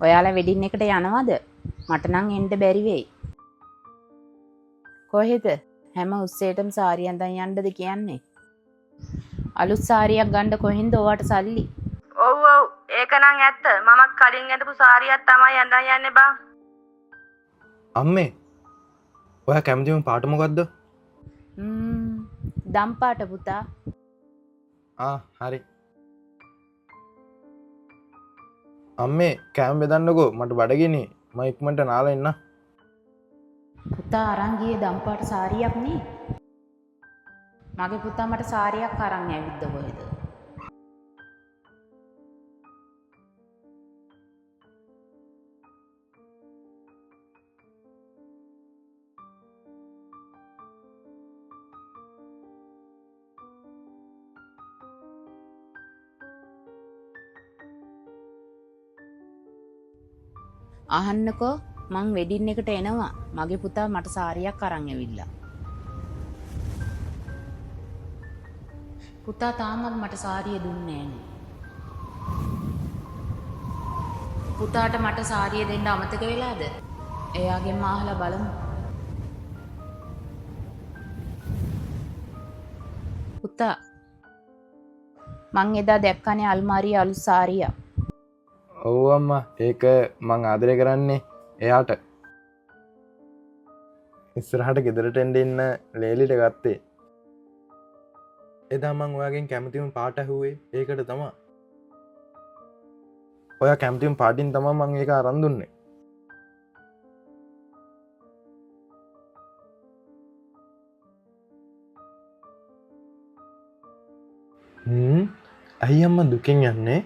ඔයාලා වෙඩින් එකට යනවද? මට නම් එන්න බැරි වෙයි. කොහෙද? හැම උස්සේටම සාරිය අඳන් යන්නද කියන්නේ? අලුත් සාරියක් ගන්න කොහෙන්ද ඔයාට සල්ලි? ඔව් ඔව් ඒක නම් ඇත්ත. මම කලින් ඇඳපු සාරියක් තමයි අඳන් යන්නේ බං. අම්මේ ඔයා කැමතිම පාට මොකක්ද? දම් පාට පුතා. හරි. අම්මේ කෑම බෙදන්නකෝ මට බඩගිනි. මම ඉක්මනට නාලා එන්න. පුතා අරන් ගියේ දම් පාට සාරියක් නේ. මගේ පුතා මට සාරියක් අරන් ඇවිද්ද කොහෙද? අහන්නකෝ මං වෙඩින් එකට එනවා. මගේ පුතා මට සාරියක් අරන් ඇවිල්ලා. පුතා තාමත් මට සාරිය දුන්නේ නෑනේ. පුතාට මට සාරිය දෙන්න අමතක වෙලාද? එයාගෙන්ම අහලා බලමු. පුතා මං එදා දැක්කනේ අල්මාරියේ අලුත් සාරියක්. ඔව් අම්මා ඒක මං ආදරය කරන්නේ එයාට. ඉස්සරහට ගෙදරට එන්න ලේලිට ගත්තේ. එදා මං ඔයාගෙන් කැමතිම පාට ඇහුවේ ඒකට තමා. ඔයා කැමතිම පාටින් තමා මං ඒක අරන් දුන්නේ. ඇයි අම්මා දුකෙන් යන්නේ?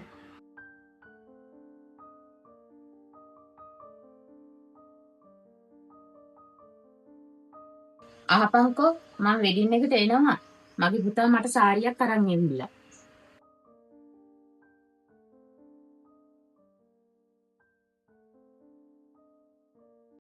අහපන්කෝ මං වෙඩින් එකට එනවා. මගේ පුතා මට සාරියක් අරන් ඇවිල්ලා.